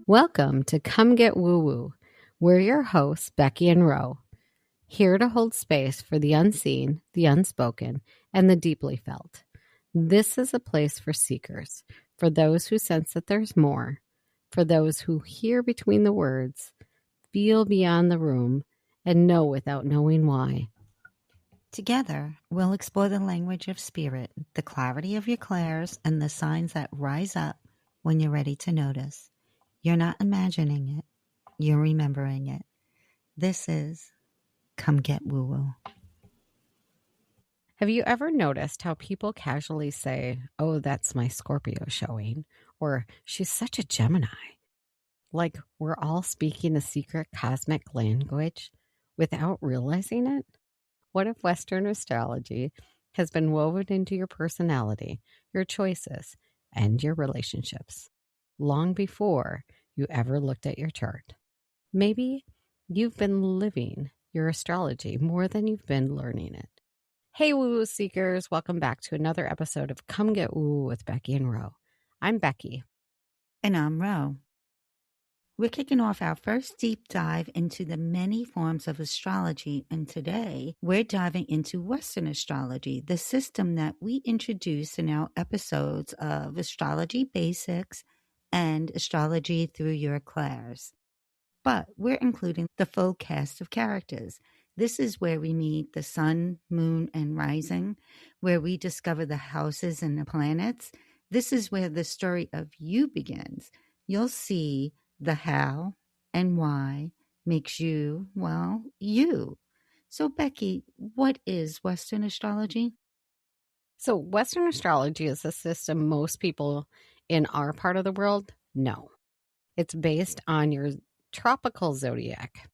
Welcome to Come Get Woo Woo. We're your hosts, Becky and Ro, here to hold space for the unseen, the unspoken, and the deeply felt. This is a place for seekers, for those who sense that there's more, for those who hear between the words, feel beyond the room, and know without knowing why. Together, we'll explore the language of spirit, the clarity of your clairs, and the signs that rise up when you're ready to notice. You're not imagining it, you're remembering it. This is Come Get Woo Woo. Have you ever noticed how people casually say, "Oh, that's my Scorpio showing," or "she's such a Gemini"? Like we're all speaking a secret cosmic language without realizing it? What if Western astrology has been woven into your personality, your choices, and your relationships long before you ever looked at your chart? Maybe you've been living your astrology more than you've been learning it. Hey, woo-woo seekers, welcome back to another episode of Come Get Woo with Becky and Ro. I'm Becky. And I'm Ro. We're kicking off our first deep dive into the many forms of astrology, and today we're diving into Western astrology, the system that we introduced in our episodes of Astrology Basics and Astrology Through Your Clairs. But we're including the full cast of characters. This is where we meet the sun, moon, and rising, where we discover the houses and the planets. This is where the story of you begins. You'll see the how and why makes you, well, you. So, Becky, what is Western astrology? So, Western astrology is a system most people in our part of the world know. It's based on your tropical zodiac,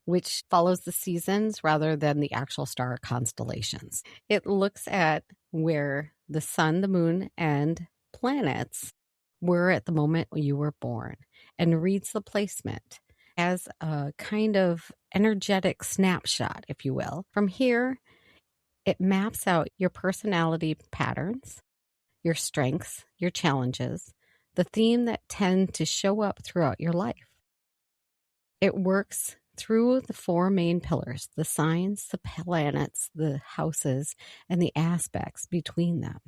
which follows the seasons rather than the actual star constellations. It looks at where the sun, the moon, and planets were at the moment you were born and reads the placement as a kind of energetic snapshot, if you will. From here, it maps out your personality patterns, your strengths, your challenges, the theme that tend to show up throughout your life. It works through the four main pillars: the signs, the planets, the houses, and the aspects between them.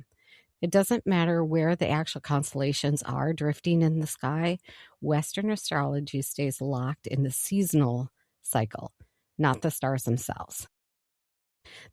It doesn't matter where the actual constellations are drifting in the sky. Western astrology stays locked in the seasonal cycle, not the stars themselves.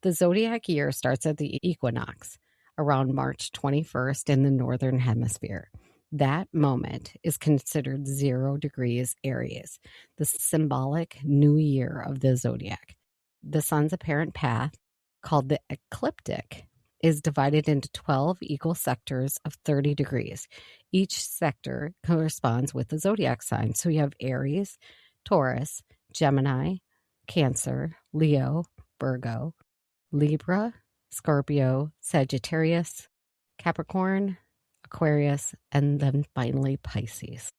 The zodiac year starts at the equinox, around March 21st in the northern hemisphere. That moment is considered 0 degrees Aries, the symbolic new year of the zodiac. The sun's apparent path, called the ecliptic, is divided into 12 equal sectors of 30 degrees. Each sector corresponds with the zodiac sign. So you have Aries, Taurus, Gemini, Cancer, Leo, Virgo, Libra, Scorpio, Sagittarius, Capricorn, Aquarius, and then finally Pisces.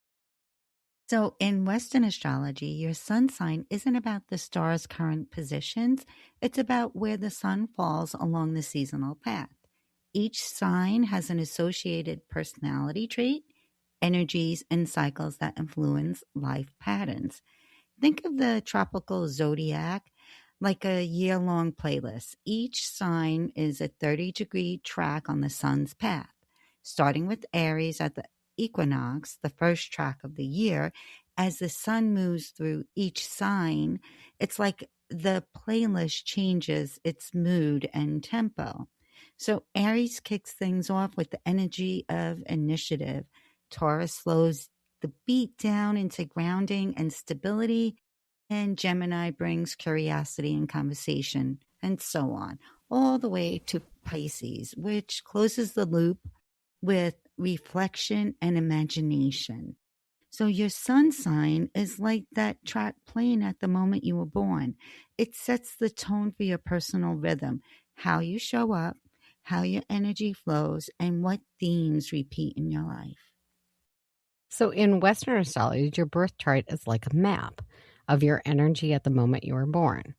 So in Western astrology, your sun sign isn't about the star's current positions. It's about where the sun falls along the seasonal path. Each sign has an associated personality trait, energies, and cycles that influence life patterns. Think of the tropical zodiac like a year-long playlist. Each sign is a 30-degree track on the sun's path, starting with Aries at the equinox, the first track of the year. As the sun moves through each sign, it's like the playlist changes its mood and tempo. So Aries kicks things off with the energy of initiative. Taurus slows the beat down into grounding and stability, and Gemini brings curiosity and conversation, and so on, all the way to Pisces, which closes the loop with reflection and imagination. So your sun sign is like that track playing at the moment you were born. It sets the tone for your personal rhythm, how you show up, how your energy flows, and what themes repeat in your life. So in Western astrology, your birth chart is like a map of your energy at the moment you were born.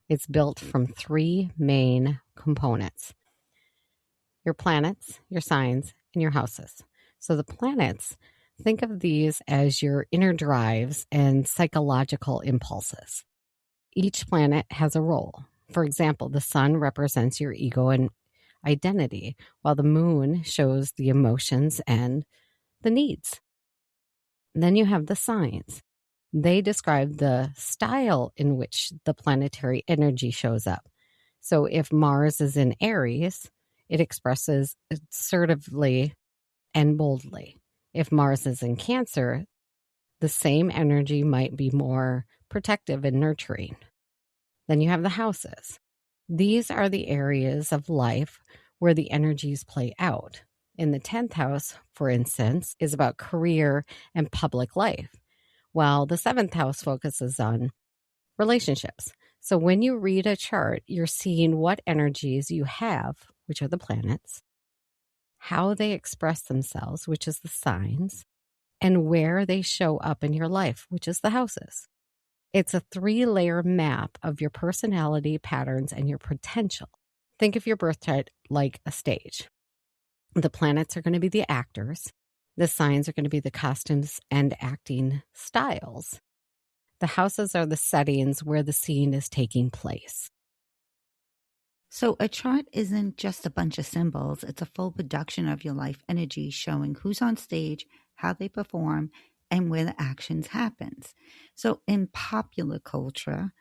It's built from 3 main components: your planets, your signs, and your houses. So the planets Think of these as your inner drives and psychological impulses. Each planet has a role. For example, the sun represents your ego and identity, while the moon shows the emotions and the needs. Then you have the signs. They describe the style in which the planetary energy shows up. So if Mars is in Aries, it expresses assertively and boldly. If Mars is in Cancer, the same energy might be more protective and nurturing. Then you have the houses. These are the areas of life where the energies play out. In the 10th house, for instance, is about career and public life, while the 7th house focuses on relationships. So when you read a chart, you're seeing what energies you have, which are the planets, how they express themselves, which is the signs, and where they show up in your life, which is the houses. It's a 3-layer map of your personality patterns and your potential. Think of your birth chart like a stage. The planets are going to be the actors. The signs are going to be the costumes and acting styles. The houses are the settings where the scene is taking place. So a chart isn't just a bunch of symbols. It's a full production of your life energy showing who's on stage, how they perform, and where the actions happens. So in popular culture,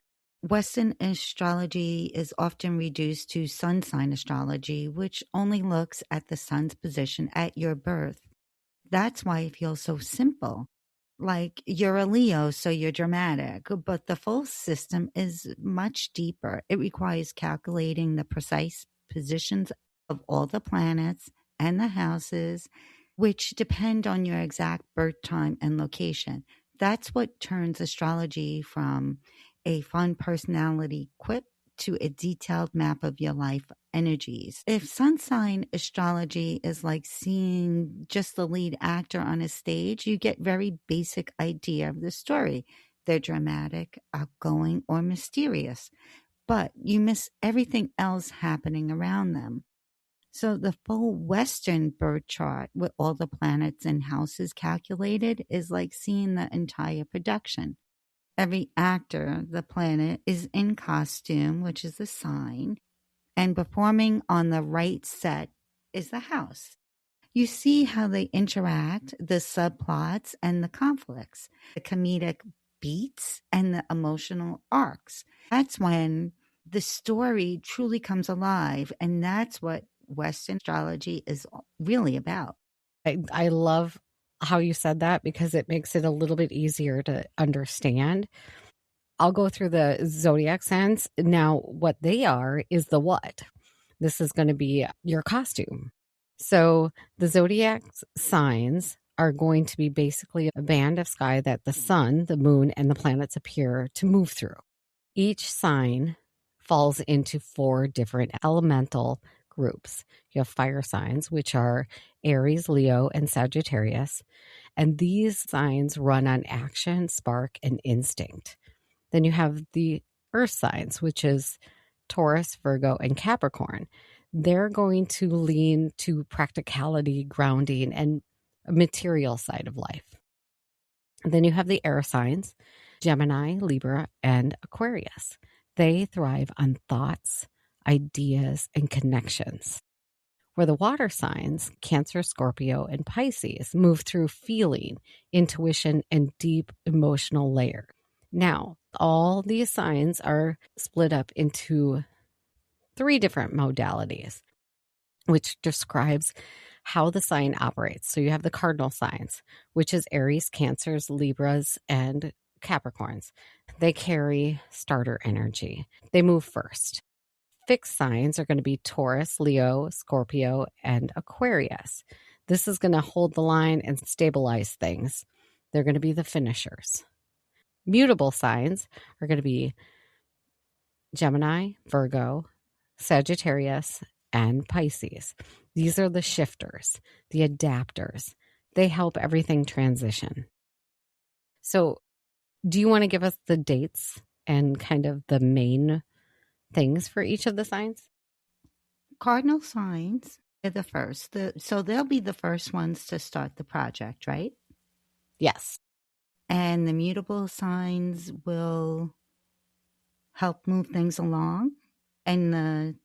Western astrology is often reduced to sun sign astrology, which only looks at the sun's position at your birth. That's why it feels so simple. Like you're a Leo, so you're dramatic, but the full system is much deeper. It requires calculating the precise positions of all the planets and the houses, which depend on your exact birth time and location. That's what turns astrology from a fun personality quip to a detailed map of your life energies. If sun sign astrology is like seeing just the lead actor on a stage, you get very basic idea of the story. They're dramatic, outgoing, or mysterious, but you miss everything else happening around them. So the full Western birth chart with all the planets and houses calculated is like seeing the entire production. Every actor, the planet, is in costume, which is the sign, and performing on the right set is the house. You see how they interact, the subplots and the conflicts, the comedic beats and the emotional arcs. That's when the story truly comes alive, and that's what Western astrology is really about. I love how you said that because it makes it a little bit easier to understand. I'll go through the zodiac signs. Now, what they are is the what. This is going to be your costume. So the zodiac signs are going to be basically a band of sky that the sun, the moon, and the planets appear to move through. Each sign falls into 4 different elemental groups. You have fire signs, which are Aries, Leo, and Sagittarius. And these signs run on action, spark, and instinct. Then you have the earth signs, which is Taurus, Virgo, and Capricorn. They're going to lean to practicality, grounding, and a material side of life. And then you have the air signs, Gemini, Libra, and Aquarius. They thrive on thoughts, ideas, and connections. Where the water signs, Cancer, Scorpio, and Pisces, move through feeling, intuition, and deep emotional layer. Now, all these signs are split up into 3 different modalities, which describes how the sign operates. So you have the cardinal signs, which is Aries, Cancers, Libras, and Capricorns. They carry starter energy. They move first. Fixed signs are going to be Taurus, Leo, Scorpio, and Aquarius. This is going to hold the line and stabilize things. They're going to be the finishers. Mutable signs are going to be Gemini, Virgo, Sagittarius, and Pisces. These are the shifters, the adapters. They help everything transition. So, do you want to give us the dates and kind of the main things for each of the signs? Cardinal signs are the first. So they'll be the first ones to start the project, right? Yes. And the mutable signs will help move things along. And the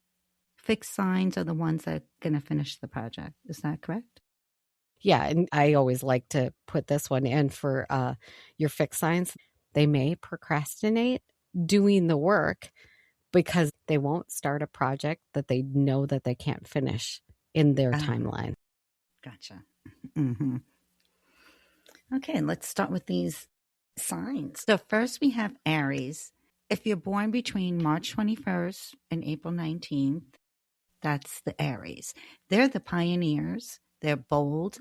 fixed signs are the ones that are going to finish the project. Is that correct? Yeah, and I always like to put this one in for your fixed signs. They may procrastinate doing the work because they won't start a project that they know that they can't finish in their timeline. Gotcha. Mm-hmm. Okay, let's start with these signs. So first we have Aries. If you're born between March 21st and April 19th, that's the Aries. They're the pioneers. They're bold.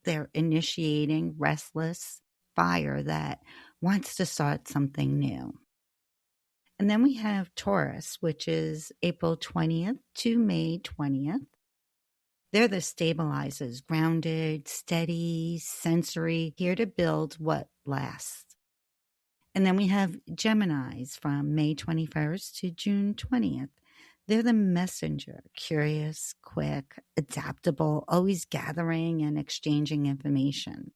They're initiating, restless fire that wants to start something new. And then we have Taurus, which is April 20th to May 20th. They're the stabilizers, grounded, steady, sensory, here to build what lasts. And then we have Geminis from May 21st to June 20th. They're the messenger, curious, quick, adaptable, always gathering and exchanging information.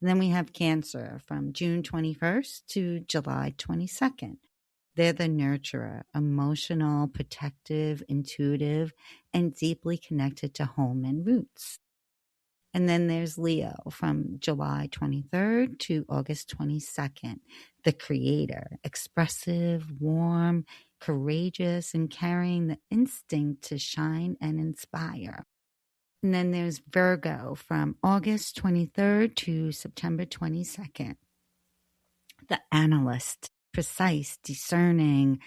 And then we have Cancer from June 21st to July 22nd. They're the nurturer, emotional, protective, intuitive, and deeply connected to home and roots. And then there's Leo from July 23rd to August 22nd, the creator, expressive, warm, courageous, and carrying the instinct to shine and inspire. And then there's Virgo from August 23rd to September 22nd, the analyst, precise, discerning,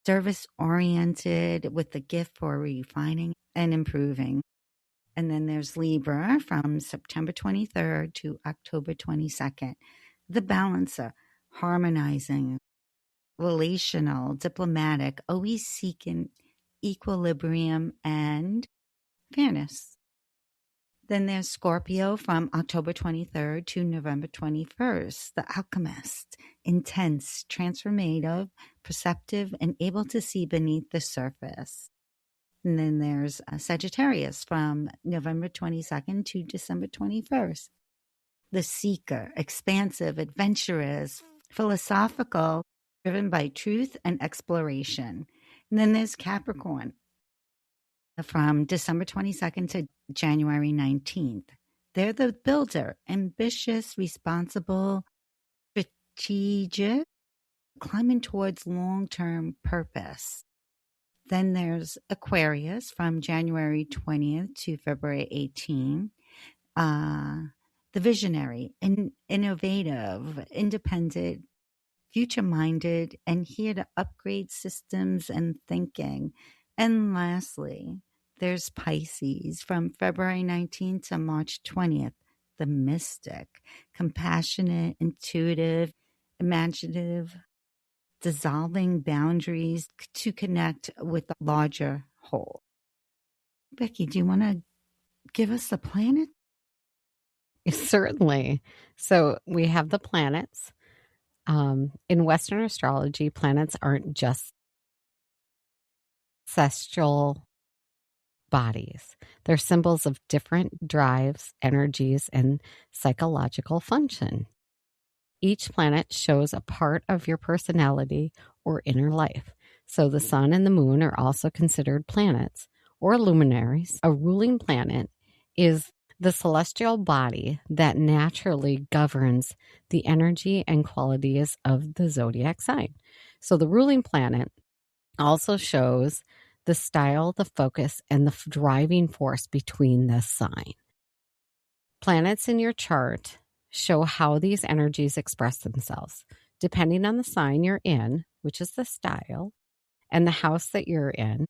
service-oriented with the gift for refining and improving. And then there's Libra from September 23rd to October 22nd, the balancer, harmonizing, relational, diplomatic, always seeking equilibrium and fairness. Then there's Scorpio from October 23rd to November 21st, the alchemist, intense, transformative, perceptive, and able to see beneath the surface. And then there's Sagittarius from November 22nd to December 21st, the seeker, expansive, adventurous, philosophical, driven by truth and exploration. And then there's Capricorn from December 22nd to January 19th. They're the builder, ambitious, responsible, strategic, climbing towards long-term purpose. Then there's Aquarius from January 20th to February 18th. The visionary, innovative, independent, future-minded, and here to upgrade systems and thinking. And lastly, there's Pisces from February 19th to March 20th, the mystic, compassionate, intuitive, imaginative, dissolving boundaries to connect with the larger whole. Becky, do you want to give us the planet? Certainly. So we have the planets. In Western astrology, planets aren't just celestial bodies. They're symbols of different drives, energies, and psychological function. Each planet shows a part of your personality or inner life. So the sun and the moon are also considered planets or luminaries. A ruling planet is the celestial body that naturally governs the energy and qualities of the zodiac sign. So the ruling planet also shows the style, the focus, and the driving force between the sign. Planets in your chart show how these energies express themselves, depending on the sign you're in, which is the style, and the house that you're in,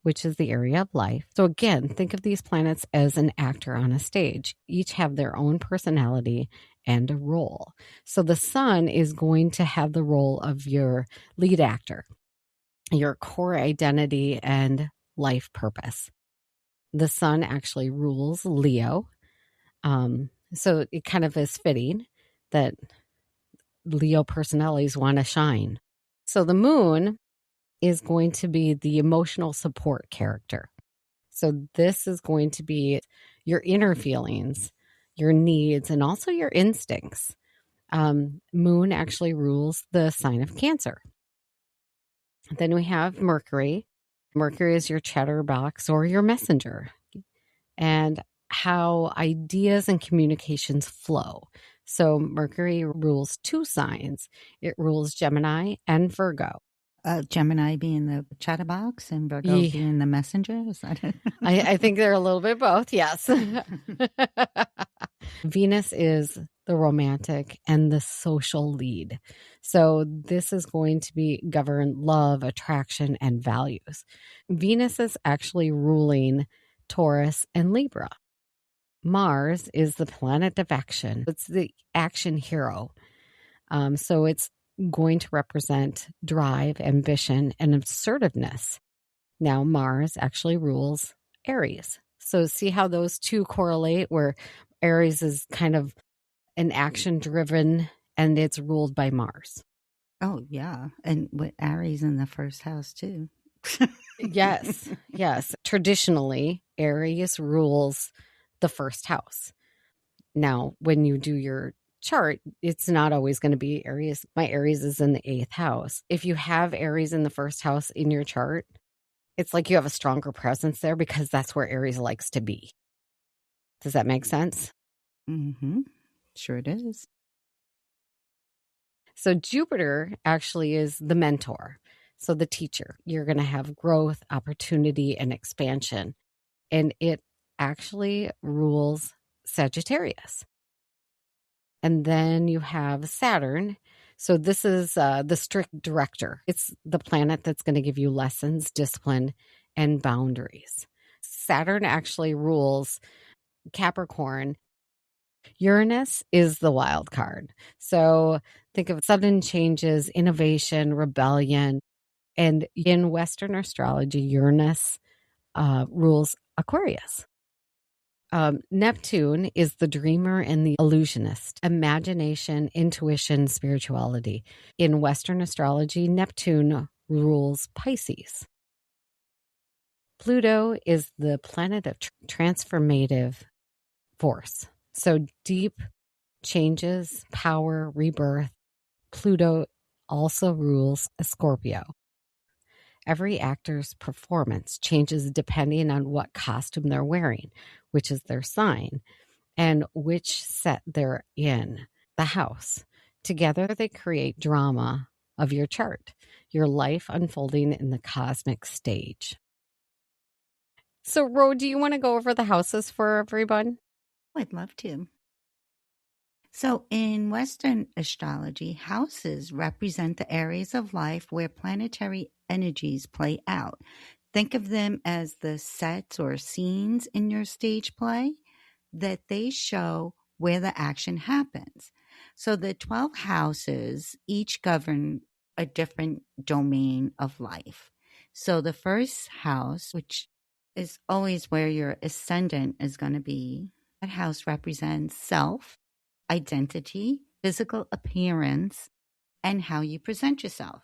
which is the area of life. So again, think of these planets as an actor on a stage. Each have their own personality and a role. So the sun is going to have the role of your lead actor, your core identity and life purpose. The sun actually rules Leo. So it kind of is fitting that Leo personalities want to shine. So the moon is going to be the emotional support character. So this is going to be your inner feelings, your needs, and also your instincts. Moon actually rules the sign of Cancer. Then we have Mercury. Mercury is your chatterbox or your messenger, and how ideas and communications flow. So Mercury rules two signs. It rules Gemini and Virgo. Gemini being the chatterbox and Virgo Yeah. being the messenger. Is that it? I think they're a little bit both, yes. Venus is the romantic and the social lead. So this is going to be govern love, attraction, and values. Venus is actually ruling Taurus and Libra. Mars is the planet of action. It's the action hero. So it's going to represent drive, ambition, and assertiveness. Now, Mars actually rules Aries. So see how those two correlate, where Aries is kind of an action driven and it's ruled by Mars. Oh, yeah. And with Aries in the first house, too. Yes, yes. Traditionally, Aries rules the first house. Now, when you do your chart, it's not always going to be Aries. My Aries is in the 8th house. If you have Aries in the first house in your chart, it's like you have a stronger presence there because that's where Aries likes to be. Does that make sense? Mm-hmm. Sure it is. So Jupiter actually is the mentor. So the teacher. You're going to have growth, opportunity, and expansion. And it actually rules Sagittarius. And then you have Saturn. So this is the strict director. It's the planet that's going to give you lessons, discipline, and boundaries. Saturn actually rules Capricorn. Uranus is the wild card. So think of sudden changes, innovation, rebellion. And in Western astrology, Uranus rules Aquarius. Neptune is the dreamer and the illusionist, imagination, intuition, spirituality. In Western astrology, Neptune rules Pisces. Pluto is the planet of transformative force. So deep changes, power, rebirth. Pluto also rules a Scorpio. Every actor's performance changes depending on what costume they're wearing, which is their sign, and which set they're in, the house. Together, they create drama of your chart, your life unfolding in the cosmic stage. So, Ro, do you want to go over the houses for everyone? I'd love to. So, in Western astrology, houses represent the areas of life where planetary energies play out. Think of them as the sets or scenes in your stage play that they show where the action happens. So, the 12 houses each govern a different domain of life. So, the first house, which is always where your ascendant is going to be, that house represents self, identity, physical appearance, and how you present yourself.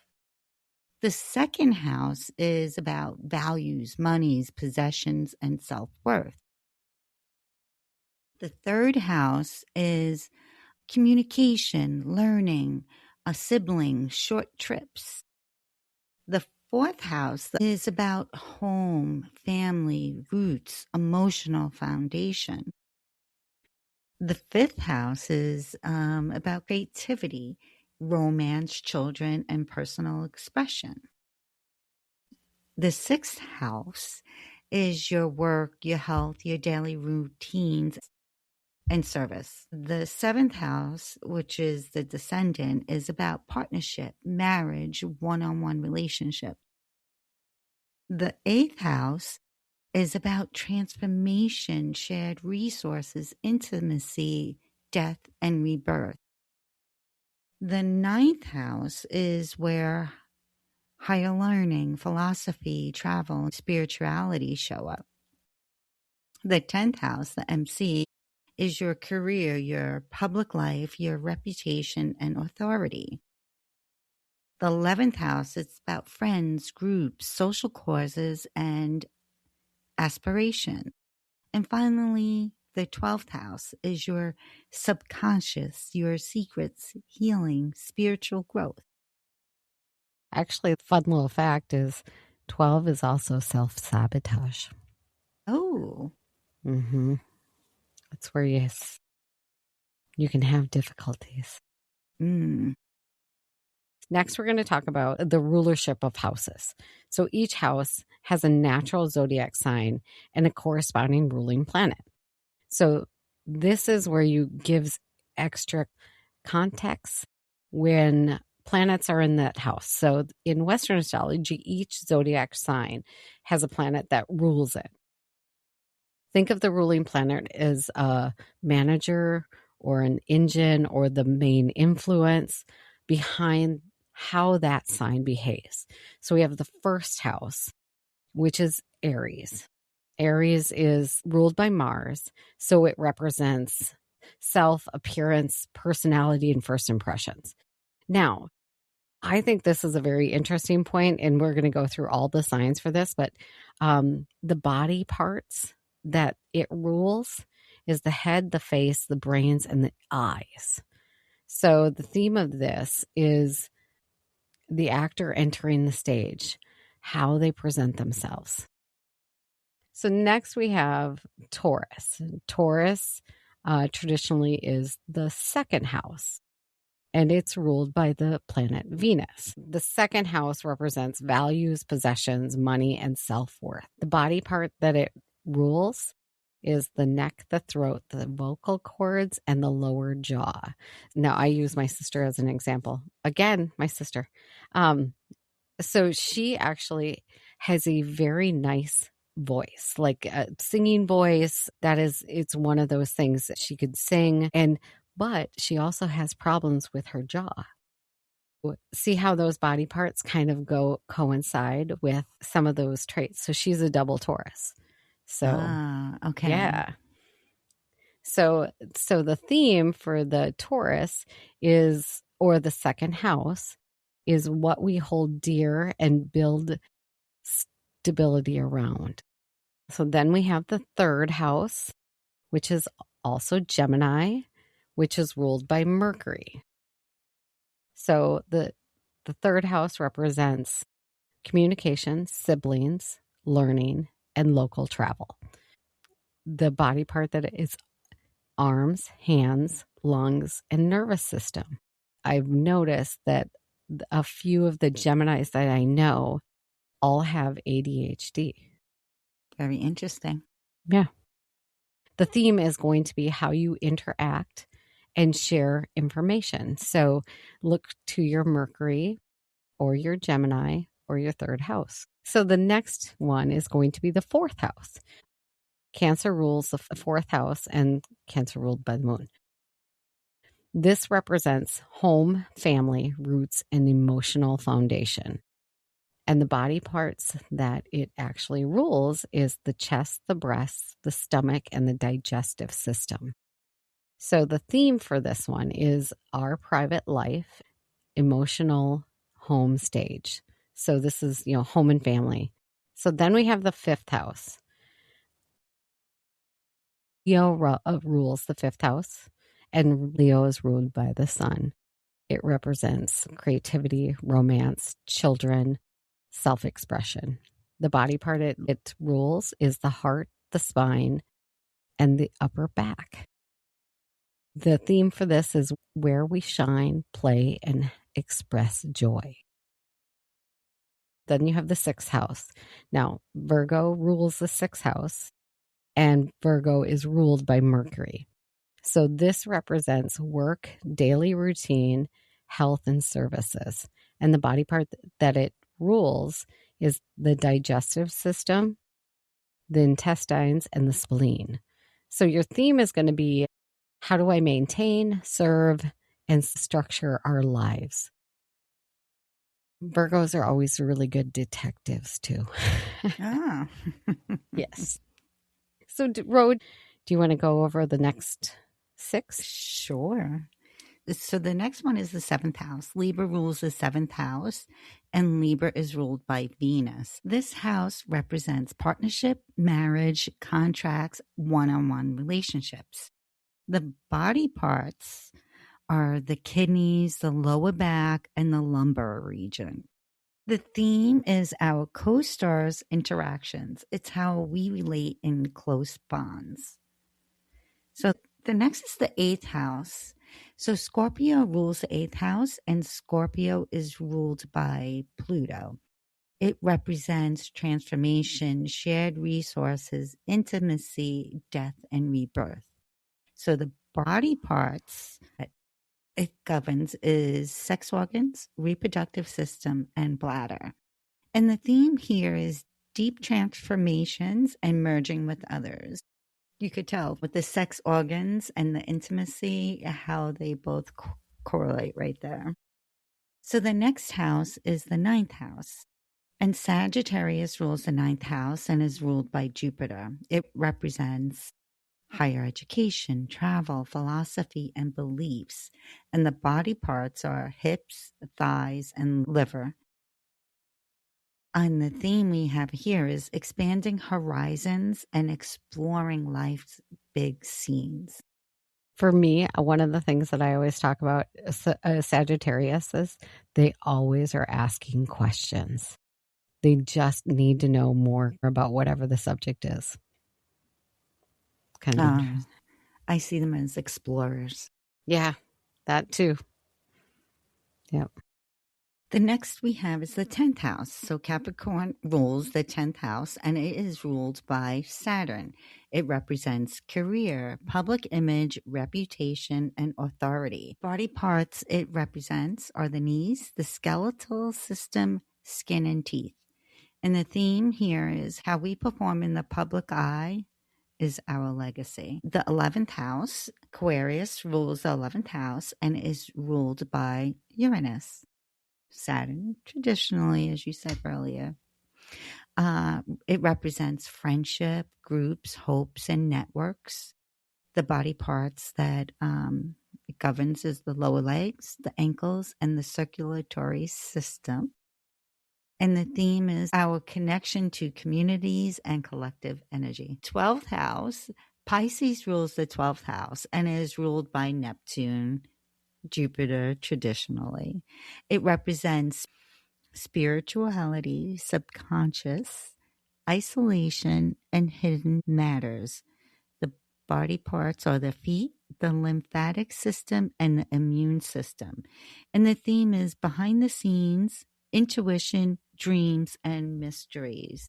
The second house is about values, monies, possessions, and self-worth. The third house is communication, learning, a sibling, short trips. The fourth house is about home, family, roots, emotional foundation. The fifth house is about creativity, romance, children, and personal expression. The sixth house is your work, your health, your daily routines, and service. The seventh house, which is the descendant, is about partnership, marriage, one-on-one relationship. The eighth house is about transformation, shared resources, intimacy, death, and rebirth. The ninth house is where higher learning, philosophy, travel, and spirituality show up. The 10th house, the MC, is your career, your public life, your reputation, and authority. The 11th house is about friends, groups, social causes, and aspiration. And finally, the 12th house is your subconscious, your secrets, healing, spiritual growth. Actually, the fun little fact is 12 is also self-sabotage. Oh. Mm-hmm. That's where you can have difficulties. Mm. Next, we're going to talk about the rulership of houses. So each house has a natural zodiac sign and a corresponding ruling planet. So this is where you gives extra context when planets are in that house. So in Western astrology, each zodiac sign has a planet that rules it. Think of the ruling planet as a manager or an engine or the main influence behind how that sign behaves. So we have the first house, which is Aries. Aries is ruled by Mars, so it represents self, appearance, personality, and first impressions. Now, I think this is a very interesting point, and we're going to go through all the signs for this, but the body parts that it rules is the head, the face, the brains, and the eyes. So the theme of this is the actor entering the stage, how they present themselves. So next we have Taurus. Taurus traditionally is the second house, and it's ruled by the planet Venus. The second house represents values, possessions, money, and self-worth. The body part that it rules is the neck, the throat, the vocal cords, and the lower jaw. Now, I use my sister as an example. Again, my sister. So she actually has a very nice voice, like a singing voice. It's one of those things that she could sing, but she also has problems with her jaw. See how those body parts kind of coincide with some of those traits. So she's a double Taurus. So, okay. yeah. So the theme for the Taurus is, or the second house, is what we hold dear and build stability around. So then we have the third house, which is also Gemini, which is ruled by Mercury. So the third house represents communication, siblings, learning, and local travel. The body part that is arms, hands, lungs, and nervous system. I've noticed that a few of the Geminis that I know all have ADHD. Very interesting. Yeah. The theme is going to be how you interact and share information. So look to your Mercury or your Gemini or your third house. So the next one is going to be the fourth house. Cancer rules the fourth house, and Cancer ruled by the moon. This represents home, family, roots, and emotional foundation. And the body parts that it actually rules is the chest, the breasts, the stomach, and the digestive system. So the theme for this one is our private life, emotional home stage. So this is, home and family. So then we have the fifth house. Leo rules the fifth house, and Leo is ruled by the sun. It represents creativity, romance, children, self-expression. The body part it rules is the heart, the spine, and the upper back. The theme for this is where we shine, play, and express joy. Then you have the sixth house. Now, Virgo rules the sixth house, and Virgo is ruled by Mercury. So this represents work, daily routine, health, and services. And the body part that it rules is the digestive system, the intestines, and the spleen. So your theme is going to be, how do I maintain, serve, and structure our lives? Virgos are always really good detectives, too. Ah. Yes. So, Rode, do you want to go over the next 6? Sure. So the next one is the seventh house. Libra rules the seventh house, and Libra is ruled by Venus. This house represents partnership, marriage, contracts, one-on-one relationships. The body parts are the kidneys, the lower back, and the lumbar region. The theme is our co-stars interactions. It's how we relate in close bonds. So the next is the eighth house. So Scorpio rules the eighth house, and Scorpio is ruled by Pluto. It represents transformation, shared resources, intimacy, death, and rebirth. So the body parts that it governs is sex organs, reproductive system, and bladder. And the theme here is deep transformations and merging with others. You could tell with the sex organs and the intimacy, how they both correlate right there. So the next house is the ninth house. And Sagittarius rules the ninth house and is ruled by Jupiter. It represents higher education, travel, philosophy, and beliefs. And the body parts are hips, thighs, and liver. And the theme we have here is expanding horizons and exploring life's big scenes. For me, one of the things that I always talk about Sagittarius is they always are asking questions. They just need to know more about whatever the subject is. Kind of interesting. I see them as explorers. Yeah, that too. Yep. The next we have is the 10th house. So Capricorn rules the 10th house, and it is ruled by Saturn. It represents career, public image, reputation, and authority. Body parts it represents are the knees, the skeletal system, skin, and teeth. And the theme here is how we perform in the public eye is our legacy. The 11th house, Aquarius, rules the 11th house and is ruled by Uranus. Saturn, traditionally, as you said earlier, it represents friendship, groups, hopes, and networks. The body parts that it governs is the lower legs, the ankles, and the circulatory system. And the theme is our connection to communities and collective energy. 12th house, Pisces rules the 12th house and is ruled by Neptune, Jupiter traditionally. It represents spirituality, subconscious, isolation, and hidden matters. The body parts are the feet, the lymphatic system, and the immune system. And the theme is behind the scenes, intuition, dreams, and mysteries.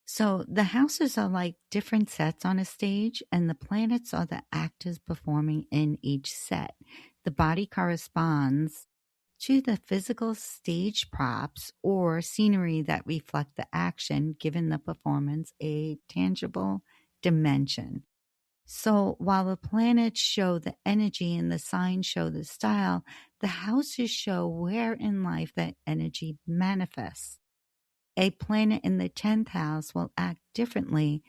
So the houses are like different sets on a stage, and the planets are the actors performing in each set. The body corresponds to the physical stage props or scenery that reflect the action, giving the performance a tangible dimension. So while the planets show the energy and the signs show the style, the houses show where in life that energy manifests. A planet in the 10th house will act differently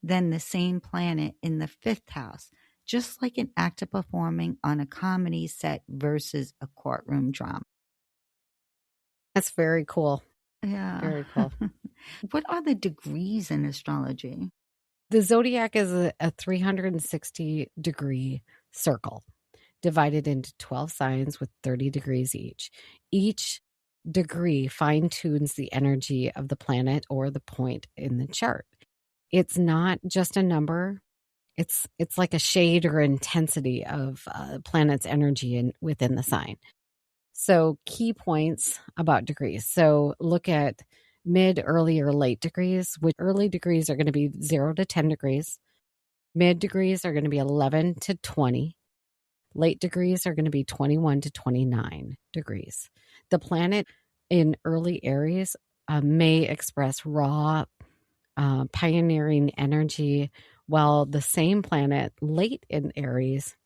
than the same planet in the 5th house, just like an actor performing on a comedy set versus a courtroom drama. That's very cool. Yeah. Very cool. What are the degrees in astrology? The zodiac is a 360-degree circle divided into 12 signs with 30 degrees each. Each degree fine-tunes the energy of the planet or the point in the chart. It's not just a number. It's like a shade or intensity of planet's energy within the sign. So key points about degrees. So look at mid, early, or late degrees, which early degrees are going to be 0 to 10 degrees. Mid degrees are going to be 11 to 20. Late degrees are going to be 21 to 29 degrees. The planet in early Aries may express raw, pioneering energy, while the same planet late in Aries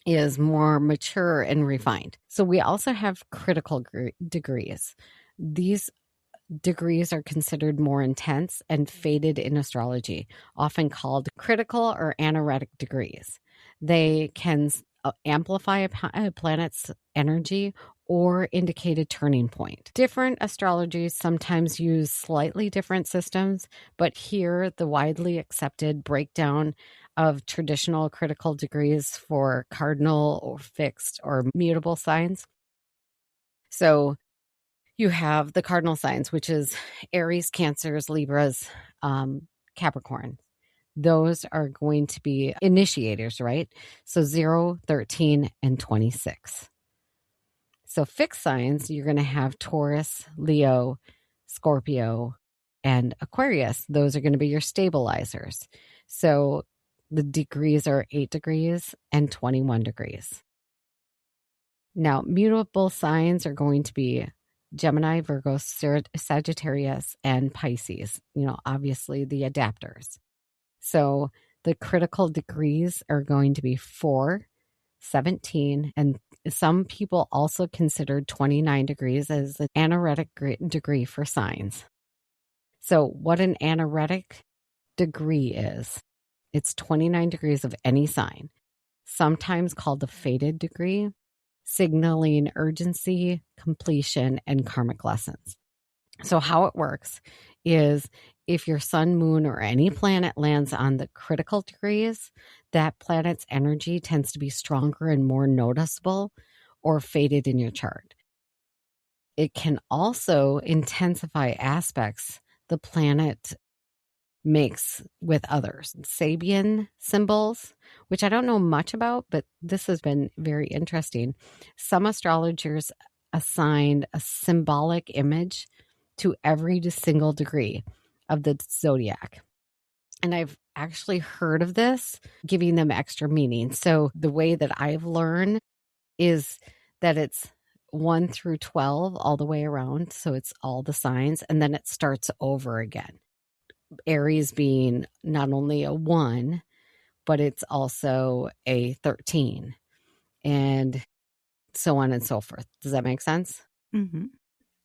is more mature and refined. So we also have critical degrees. These degrees are considered more intense and faded in astrology, often called critical or anaretic degrees. They can amplify a planet's energy or indicate a turning point. Different astrologies sometimes use slightly different systems, but here the widely accepted breakdown of traditional critical degrees for cardinal or fixed or mutable signs. So you have the cardinal signs, which is Aries, Cancers, Libras, Capricorn. Those are going to be initiators, right? So 0, 13, and 26. So fixed signs, you're going to have Taurus, Leo, Scorpio, and Aquarius. Those are going to be your stabilizers. So the degrees are 8 degrees and 21 degrees. Now, mutable signs are going to be Gemini, Virgo, Sagittarius, and Pisces. Obviously the adapters. So the critical degrees are going to be 4, 17, and some people also consider 29 degrees as an anaretic degree for signs. So what an anaretic degree is, it's 29 degrees of any sign, sometimes called the fated degree, signaling urgency, completion, and karmic lessons. So how it works is if your sun, moon, or any planet lands on the critical degrees, that planet's energy tends to be stronger and more noticeable or fated in your chart. It can also intensify aspects the planet makes with others. Sabian symbols, which I don't know much about, but this has been very interesting. Some astrologers assigned a symbolic image to every single degree of the zodiac. And I've actually heard of this, giving them extra meaning. So the way that I've learned is that it's 1 through 12 all the way around. So it's all the signs, and then it starts over again. Aries being not only a 1, but it's also a 13, and so on and so forth. Does that make sense? Mm-hmm.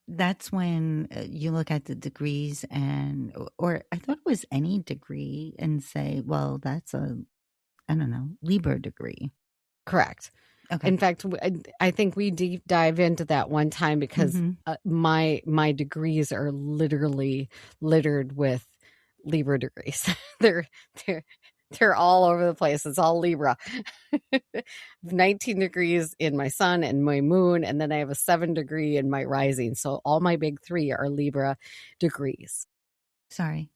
That's when you look at the degrees or I thought it was any degree and say, well, that's I don't know, Libra degree. Correct. Okay. In fact, I think we deep dive into that one time because my degrees are literally littered with Libra degrees. They're all over the place. It's all Libra. 19 degrees in my sun and my moon, and then I have a 7 degree in my rising. So all my big 3 are Libra degrees. Sorry.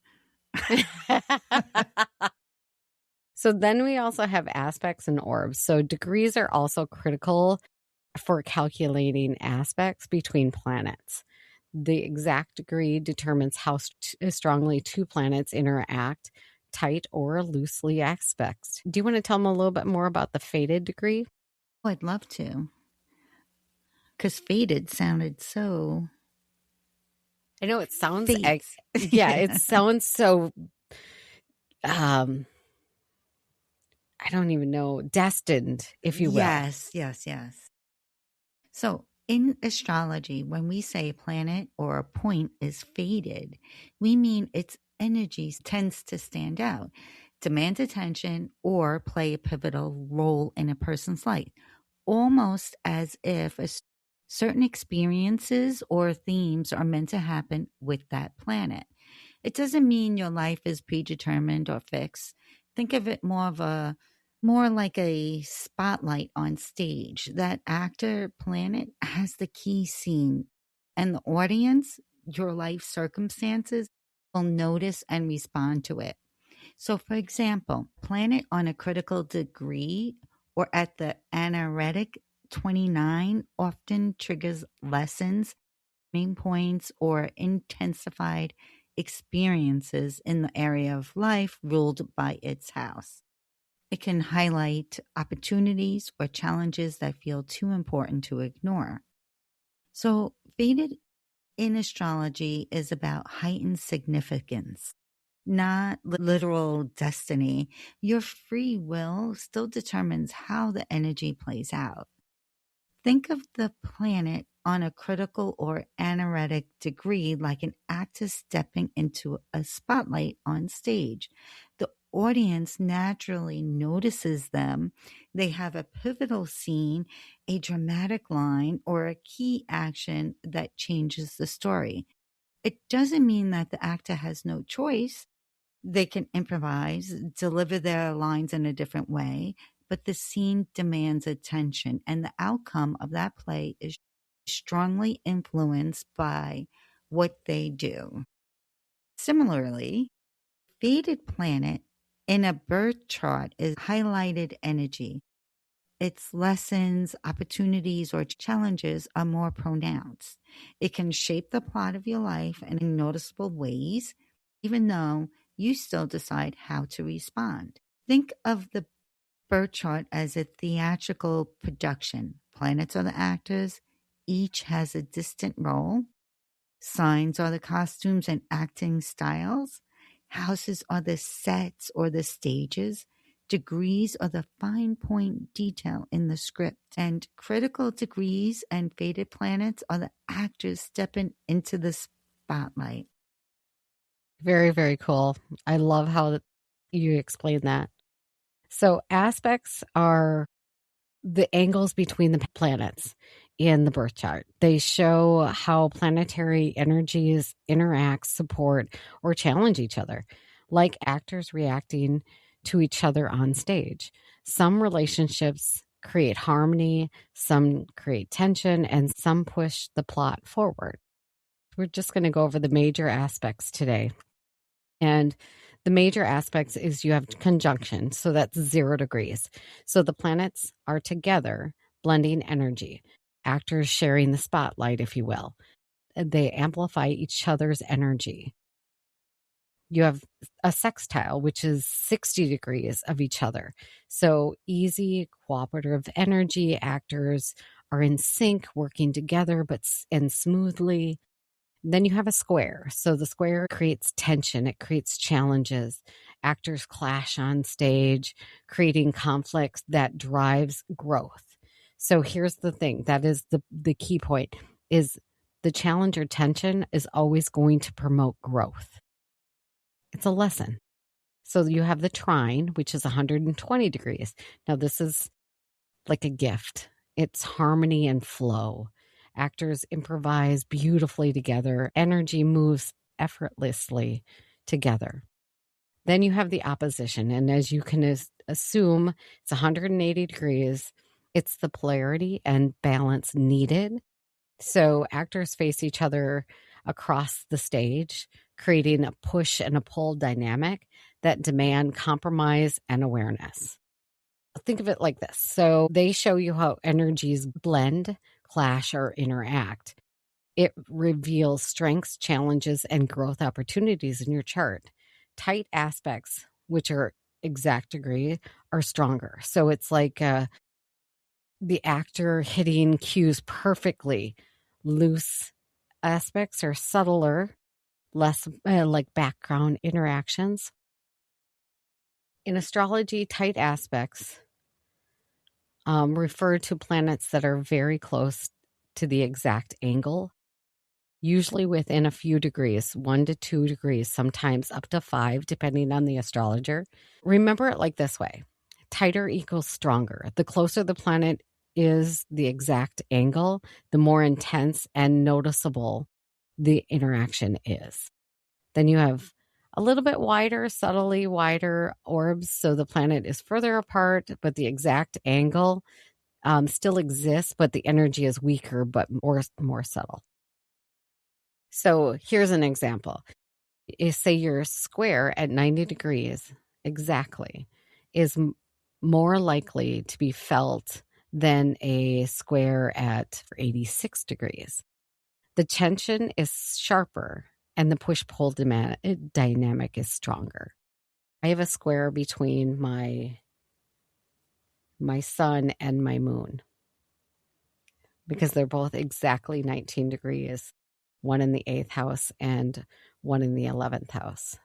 So then we also have aspects and orbs. So degrees are also critical for calculating aspects between planets. The exact degree determines how strongly 2 planets interact, tight or loosely aspects. Do you want to tell them a little bit more about the fated degree? Oh, I'd love to. Because fated sounded so... I know it sounds... it sounds so... I don't even know, destined, if you will. Yes. So in astrology, when we say a planet or a point is fated, we mean its energy tends to stand out, demand attention, or play a pivotal role in a person's life, almost as if certain experiences or themes are meant to happen with that planet. It doesn't mean your life is predetermined or fixed. Think of it more like a spotlight on stage. That actor planet has the key scene, and the audience, your life circumstances, will notice and respond to it. So, for example, planet on a critical degree or at the anaretic 29 often triggers lessons, main points, or intensified experiences in the area of life ruled by its house. It can highlight opportunities or challenges that feel too important to ignore. So, fated in astrology is about heightened significance, not literal destiny. Your free will still determines how the energy plays out. Think of the planet on a critical or anaretic degree like an actor stepping into a spotlight on stage. The audience naturally notices them. They have a pivotal scene, a dramatic line, or a key action that changes the story. It doesn't mean that the actor has no choice. They can improvise, deliver their lines in a different way, but the scene demands attention, and the outcome of that play is strongly influenced by what they do. Similarly, fated planet in a birth chart is highlighted energy. Its lessons, opportunities, or challenges are more pronounced. It can shape the plot of your life in noticeable ways, even though you still decide how to respond. Think of the birth chart as a theatrical production. Planets are the actors, each has a distinct role. Signs are the costumes and acting styles. Houses are the sets or the stages. Degrees are the fine point detail in the script. And critical degrees and fated planets are the actors stepping into the spotlight. Very, very cool. I love how you explain that. So aspects are the angles between the planets in the birth chart. They show how planetary energies interact, support, or challenge each other, like actors reacting to each other on stage. Some relationships create harmony, some create tension, and some push the plot forward. We're just going to go over the major aspects today. And the major aspects is you have conjunction, so that's 0 degrees. So the planets are together, blending energy, actors sharing the spotlight, if you will. They amplify each other's energy. You have a sextile, which is 60 degrees of each other. So easy, cooperative energy, actors are in sync, working together, and smoothly. Then you have a square. So the square creates tension. It creates challenges. Actors clash on stage, creating conflicts that drives growth. So here's the thing. That is the key point is the challenge or tension is always going to promote growth. It's a lesson. So you have the trine, which is 120 degrees. Now this is like a gift. It's harmony and flow. Actors improvise beautifully together. Energy moves effortlessly together. Then you have the opposition. And as you can assume, it's 180 degrees. It's the polarity and balance needed. So actors face each other across the stage, creating a push and a pull dynamic that demand compromise and awareness. Think of it like this. So they show you how energies blend, clash, or interact. It reveals strengths, challenges, and growth opportunities in your chart. Tight aspects, which are exact degree, are stronger. So it's like the actor hitting cues perfectly. Loose aspects are subtler, less like background interactions. In astrology, tight aspects refer to planets that are very close to the exact angle, usually within a few degrees, 1 to 2 degrees, sometimes up to 5, depending on the astrologer. Remember it like this way. Tighter equals stronger. The closer the planet is the exact angle, the more intense and noticeable the interaction is. Then you have a little bit wider, subtly wider orbs. So the planet is further apart, but the exact angle still exists, but the energy is weaker, but more subtle. So here's an example. Say your square at 90 degrees exactly is more likely to be felt than a square at 86 degrees. The tension is sharper and the push-pull dynamic is stronger. I have a square between my sun and my moon because they're both exactly 19 degrees, one in the 8th house and one in the 11th house.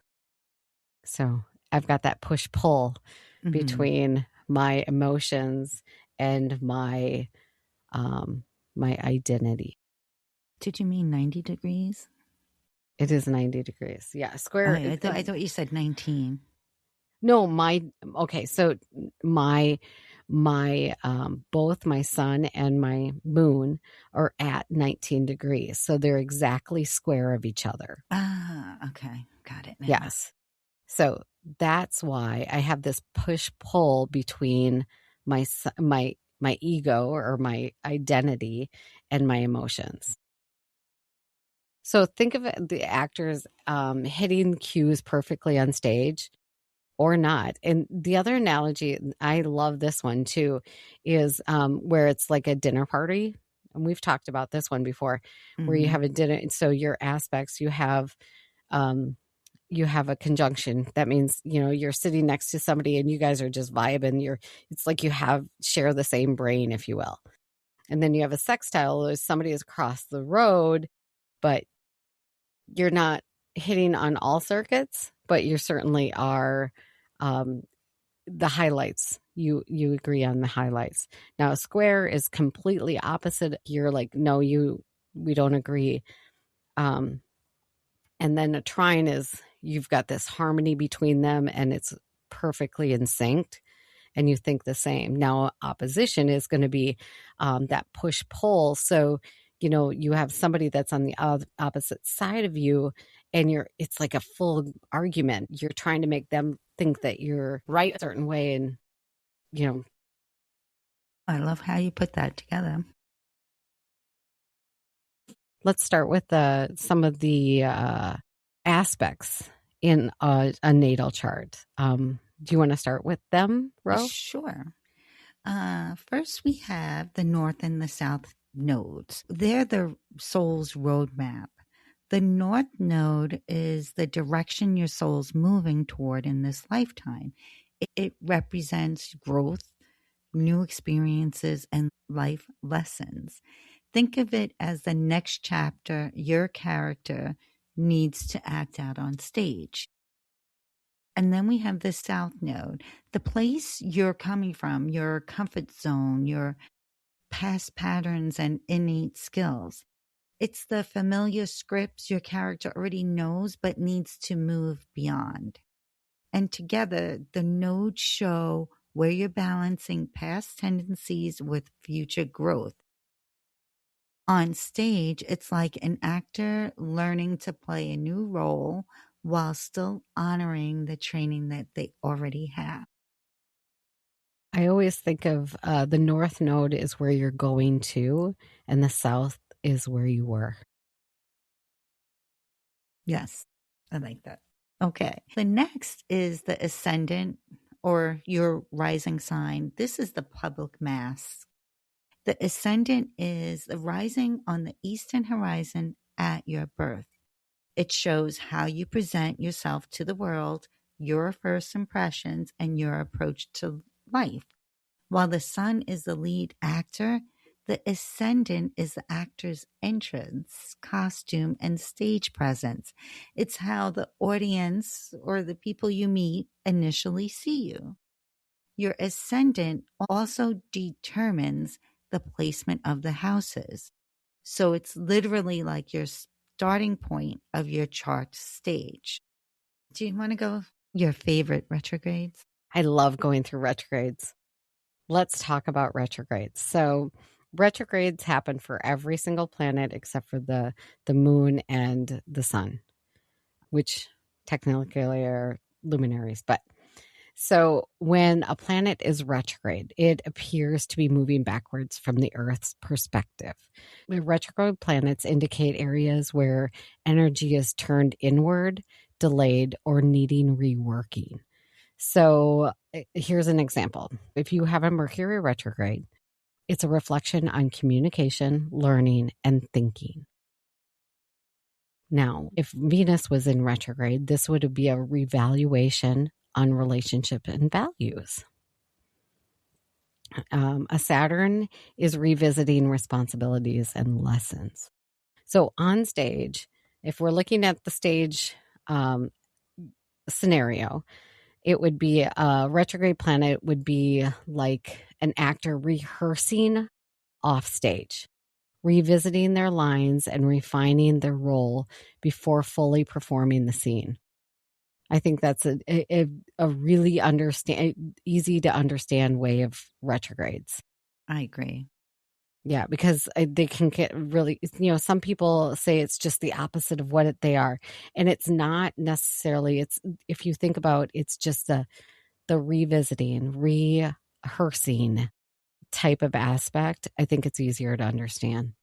So I've got that push-pull between my emotions and my my identity. Did you mean 90 degrees? It is 90 degrees. Yeah, square. I thought you said 19. No, okay, so my both my sun and my moon are at 19 degrees. So they're exactly square of each other. Ah, okay. Got it now. Yes. So that's why I have this push pull between my ego or my identity and my emotions. So think of it, the actors hitting cues perfectly on stage or not. And the other analogy, I love this one too, is where it's like a dinner party. And we've talked about this one before, where you Mm-hmm. have a dinner. So your aspects, um, you have a conjunction. That means, you're sitting next to somebody and you guys are just vibing. It's like share the same brain, if you will. And then you have a sextile, as somebody is across the road, but you're not hitting on all circuits, but you certainly are. The highlights, you agree on the highlights. Now a square is completely opposite. You're like, no, we don't agree. And then a trine is, you've got this harmony between them and it's perfectly in sync and you think the same. Now opposition is going to be that push pull. So you have somebody that's on the opposite side of you, and it's like a full argument. You're trying to make them think that you're right a certain way, and I love how you put that together. let's start with some of the aspects in a natal chart. Do you want to start with them, Ro? Sure. First, we have the North and the South nodes. They're the soul's roadmap. The North node is the direction your soul's moving toward in this lifetime. It represents growth, new experiences, and life lessons. Think of it as the next chapter your character needs to act out on stage. And then we have the South node, the place you're coming from, your comfort zone, your past patterns and innate skills. It's the familiar scripts your character already knows but needs to move beyond. And together, the nodes show where you're balancing past tendencies with future growth. On stage, it's like an actor learning to play a new role while still honoring the training that they already have. I always think of the North node is where you're going to, and the South is where you were. Yes, I like that. Okay. The next is the ascendant or your rising sign. This is the public mass. The ascendant is the rising on the eastern horizon at your birth. It shows how you present yourself to the world, your first impressions, and your approach to life. While the sun is the lead actor, the ascendant is the actor's entrance, costume, and stage presence. It's how the audience or the people you meet initially see you. Your ascendant also determines the placement of the houses. So it's literally like your starting point of your chart stage. Do you want to go your favorite retrogrades? I love going through retrogrades. Let's talk about retrogrades. So retrogrades happen for every single planet except for the moon and the sun, which technically are luminaries. But so when a planet is retrograde, it appears to be moving backwards from the Earth's perspective. The retrograde planets indicate areas where energy is turned inward, delayed, or needing reworking. So here's an example. If you have a Mercury retrograde, it's a reflection on communication, learning, and thinking. Now, if Venus was in retrograde, this would be a revaluation on relationship and values. A Saturn is revisiting responsibilities and lessons. So on stage, if we're looking at the stage scenario, it would be a retrograde planet would be like an actor rehearsing off stage, revisiting their lines and refining their role before fully performing the scene. I think that's a really easy to understand way of retrogrades. I agree. Yeah, because they can get really, some people say it's just the opposite of what they are. And it's not necessarily, if you think about, it's just the revisiting, rehearsing type of aspect. I think it's easier to understand.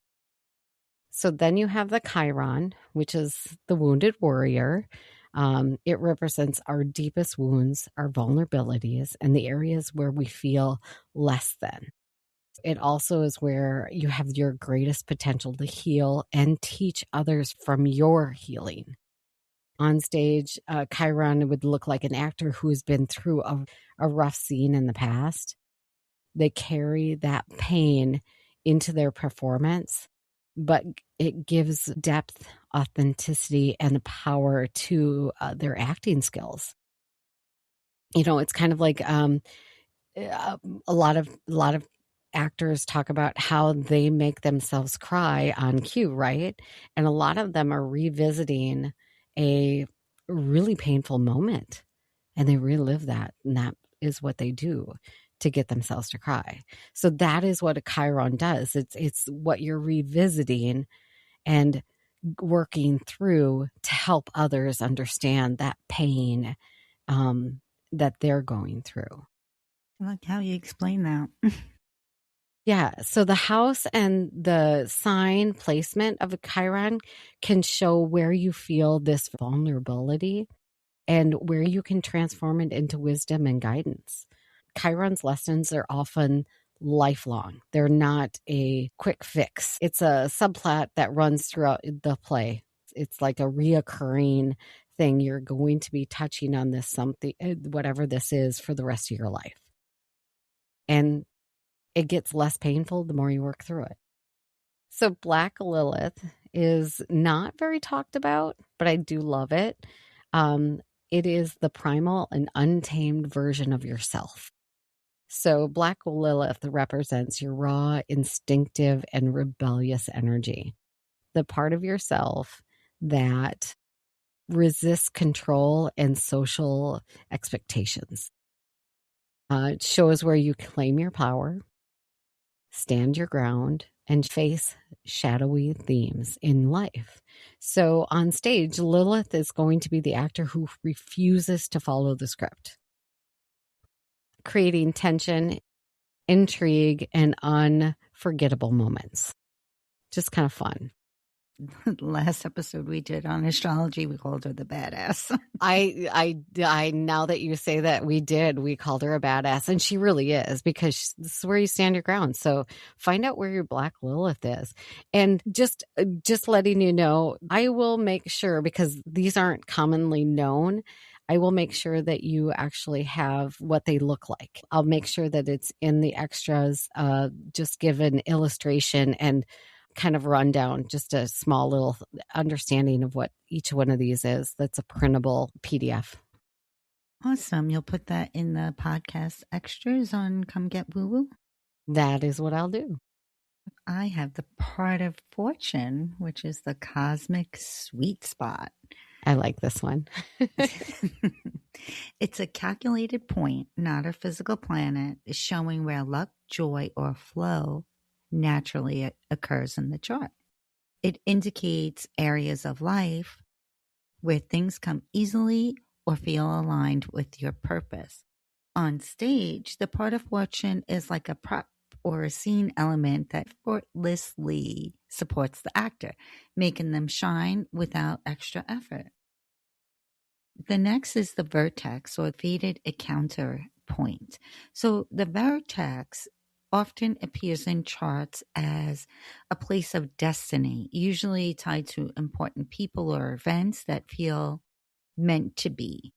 So then you have the Chiron, which is the wounded warrior. It represents our deepest wounds, our vulnerabilities, and the areas where we feel less than. It also is where you have your greatest potential to heal and teach others from your healing. On stage, Chiron would look like an actor who's been through a rough scene in the past. They carry that pain into their performance, but it gives depth, authenticity, and power to their acting skills. It's kind of like a lot of actors talk about how they make themselves cry on cue, right? And a lot of them are revisiting a really painful moment, and they relive that, and that is what they do to get themselves to cry. So that is what a Chiron does. It's what you're revisiting and working through to help others understand that pain that they're going through. I like how you explain that. Yeah. So the house and the sign placement of a Chiron can show where you feel this vulnerability and where you can transform it into wisdom and guidance. Chiron's lessons are often lifelong. They're not a quick fix. It's a subplot that runs throughout the play. It's like a reoccurring thing. You're going to be touching on this something, whatever this is, for the rest of your life. And it gets less painful the more you work through it. So Black Lilith is not very talked about, but I do love it. It is the primal and untamed version of yourself. So Black Lilith represents your raw, instinctive, and rebellious energy, the part of yourself that resists control and social expectations. It shows where you claim your power, stand your ground, and face shadowy themes in life. So on stage, Lilith is going to be the actor who refuses to follow the script, creating tension, intrigue, and unforgettable moments. Just kind of fun. Last episode we did on astrology, we called her the badass. I now that you say that, we called her a badass, and she really is, because this is where you stand your ground. So find out where your Black Lilith is. And just letting you know, I will make sure, because these aren't commonly known, I will make sure that you actually have what they look like. I'll make sure that it's in the extras, just give an illustration and kind of rundown, just a small little understanding of what each one of these is. That's a printable PDF. Awesome. You'll put that in the podcast extras on Come Get Woo Woo? That is what I'll do. I have the part of fortune, which is the cosmic sweet spot. I like this one. It's a calculated point, not a physical planet, showing where luck, joy, or flow naturally occurs in the chart. It indicates areas of life where things come easily or feel aligned with your purpose. On stage, the part of fortune is like a prop or a scene element that effortlessly supports the actor, making them shine without extra effort. The next is the vertex, or fated encounter point. So the vertex often appears in charts as a place of destiny, usually tied to important people or events that feel meant to be.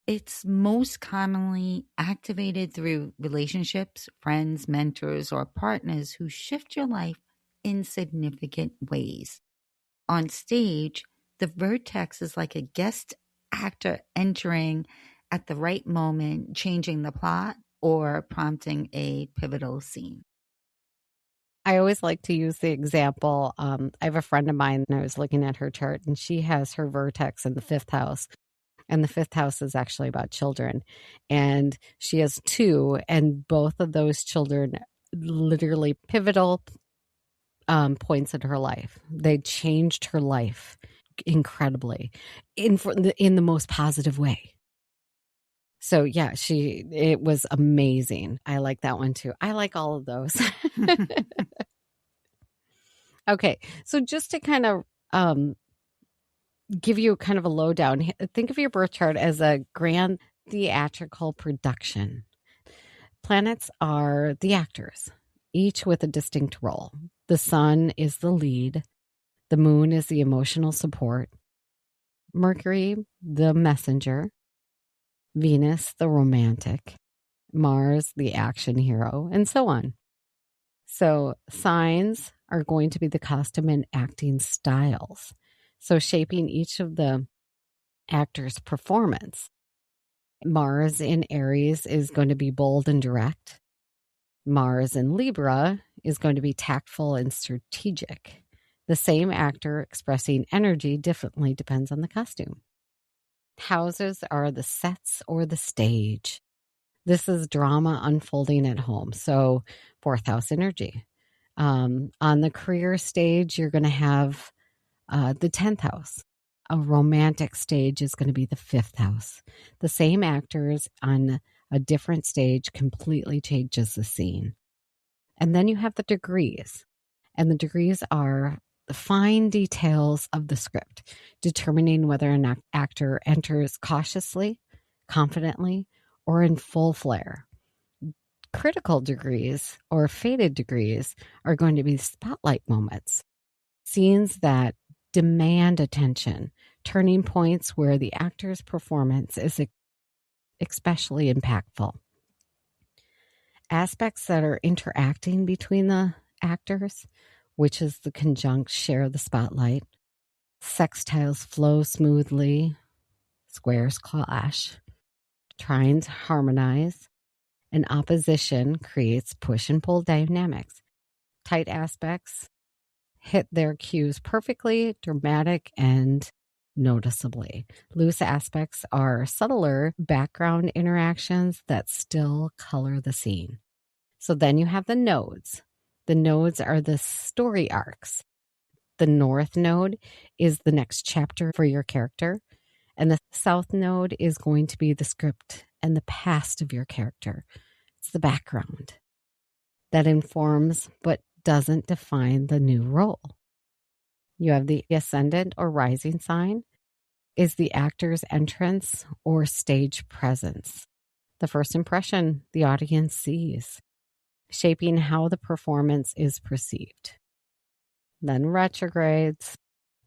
It's most commonly activated through relationships, friends, mentors, or partners who shift your life in significant ways. On stage, the vertex is like a guest actor entering at the right moment, changing the plot or prompting a pivotal scene. I always like to use the example. I have a friend of mine, and I was looking at her chart, and she has her vertex in the 5th house. And the fifth house is actually about children. And she has two, and both of those children literally pivotal points in her life. They changed her life incredibly in the most positive way. So yeah, it was amazing. I like that one too. I like all of those. Okay, so just to kind of give you kind of a lowdown, think of your birth chart as a grand theatrical production. Planets are the actors, each with a distinct role. The sun is the lead. The moon is the emotional support. Mercury, the messenger. Venus, the romantic. Mars, the action hero, and so on. So signs are going to be the costume and acting styles. So shaping each of the actor's performance. Mars in Aries is going to be bold and direct. Mars in Libra is going to be tactful and strategic. The same actor expressing energy differently depends on the costume. Houses are the sets or the stage. This is drama unfolding at home. So, fourth house energy. On the career stage, you're going to have the 10th house. A romantic stage is going to be the fifth house. The same actors on a different stage completely changes the scene. And then you have the degrees. And the degrees are the fine details of the script, determining whether an actor enters cautiously, confidently, or in full flare. Critical degrees or fated degrees are going to be spotlight moments, scenes that demand attention, turning points where the actor's performance is especially impactful. Aspects that are interacting between the actors, which is the conjunct share the spotlight. Sextiles flow smoothly. Squares clash. Trines harmonize. And opposition creates push and pull dynamics. Tight aspects hit their cues perfectly, dramatic, and noticeably. Loose aspects are subtler background interactions that still color the scene. So then you have the nodes. The nodes are the story arcs. The north node is the next chapter for your character, and the south node is going to be the script and the past of your character. It's the background that informs but doesn't define the new role. You have the ascendant or rising sign is the actor's entrance or stage presence. The first impression the audience sees, shaping how the performance is perceived. Then retrogrades,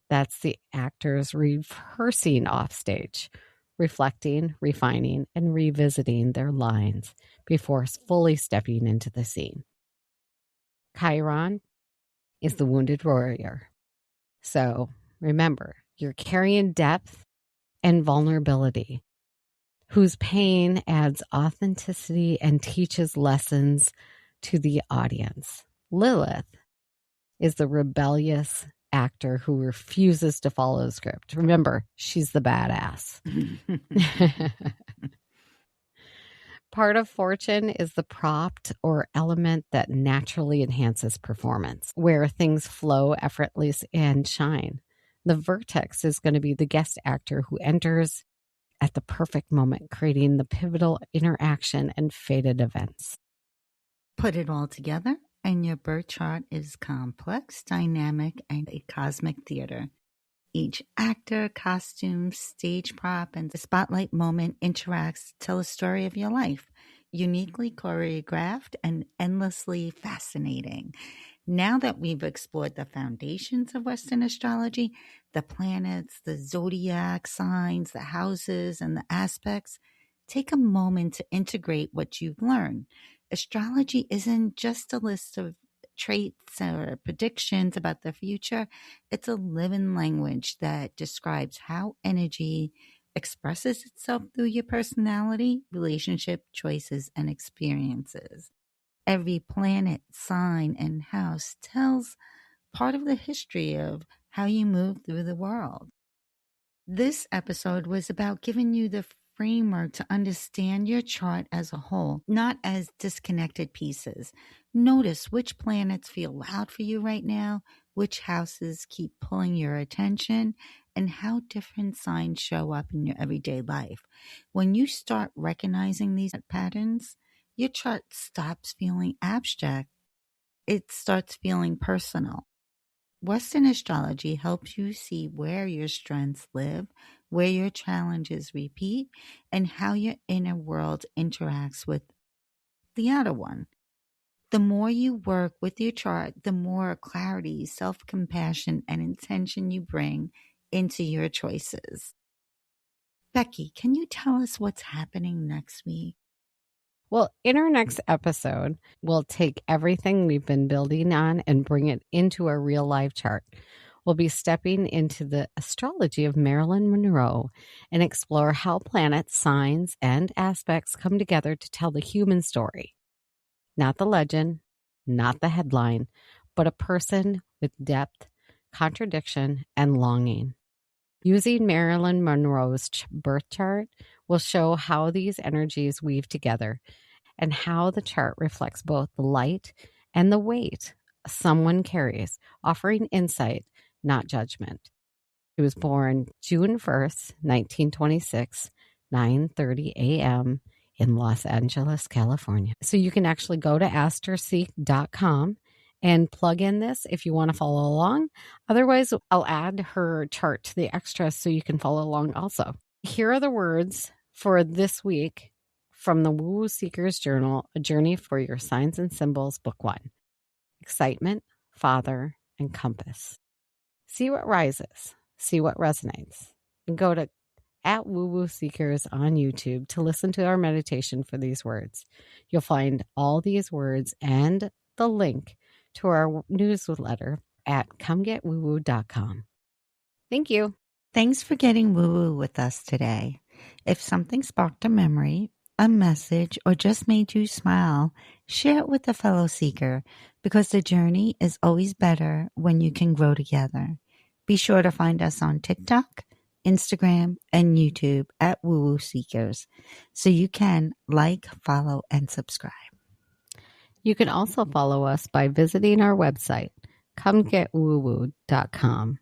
that's the actors rehearsing offstage, reflecting, refining, and revisiting their lines before fully stepping into the scene. Chiron is the wounded warrior. So remember, you're carrying depth and vulnerability, whose pain adds authenticity and teaches lessons to the audience. Lilith is the rebellious actor who refuses to follow the script. Remember, she's the badass. Part of fortune is the prop or element that naturally enhances performance, where things flow effortlessly and shine. The vertex is going to be the guest actor who enters at the perfect moment, creating the pivotal interaction and fated events. Put it all together, and your birth chart is complex, dynamic, and a cosmic theater. Each actor, costume, stage prop, and the spotlight moment interacts to tell a story of your life, uniquely choreographed and endlessly fascinating. Now that we've explored the foundations of Western astrology, the planets, the zodiac signs, the houses, and the aspects, take a moment to integrate what you've learned. Astrology isn't just a list of traits or predictions about the future. It's a living language that describes how energy expresses itself through your personality, relationship, choices, and experiences. Every planet, sign, and house tells part of the history of how you move through the world. This episode was about giving you the framework to understand your chart as a whole, not as disconnected pieces. Notice which planets feel loud for you right now, which houses keep pulling your attention, and how different signs show up in your everyday life. When you start recognizing these patterns, your chart stops feeling abstract. It starts feeling personal. Western astrology helps you see where your strengths live, where your challenges repeat, and how your inner world interacts with the outer one. The more you work with your chart, the more clarity, self compassion, and intention you bring into your choices. Becky, can you tell us what's happening next week? Well, in our next episode, we'll take everything we've been building on and bring it into a real life chart. We'll be stepping into the astrology of Marilyn Monroe and explore how planets, signs, and aspects come together to tell the human story. Not the legend, not the headline, but a person with depth, contradiction, and longing. Using Marilyn Monroe's birth chart, will show how these energies weave together and how the chart reflects both the light and the weight someone carries, offering insight, not judgment. He was born June 1st, 1926, 9:30 a.m. in Los Angeles, California. So you can actually go to astroseek.com and plug in this if you want to follow along. Otherwise, I'll add her chart to the extras so you can follow along also. Here are the words for this week from the Woo Woo Seeker's Journal, A Journey for Your Signs and Symbols, Book 1. Excitement, Father, and Compass. See what rises. See what resonates. And go to @WooWooSeekers on YouTube to listen to our meditation for these words. You'll find all these words and the link to our newsletter at comegetwoowoo.com. Thank you. Thanks for getting woo-woo with us today. If something sparked a memory, a message, or just made you smile, share it with a fellow seeker, because the journey is always better when you can grow together. Be sure to find us on TikTok, Instagram, and YouTube at Woo Woo Seekers, so you can like, follow, and subscribe. You can also follow us by visiting our website, comegetwoowoo.com.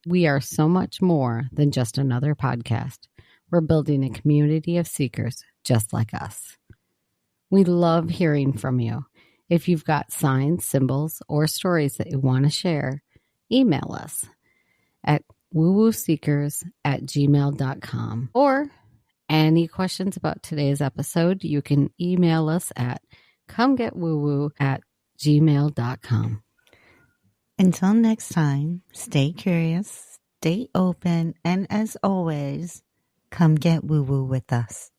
We are so much more than just another podcast. We're building a community of seekers just like us. We love hearing from you. If you've got signs, symbols, or stories that you want to share, email us at woowooseekers@gmail.com. Or any questions about today's episode, you can email us at comegetwoowoo@gmail.com. Until next time, stay curious, stay open, and as always, come get woo-woo with us.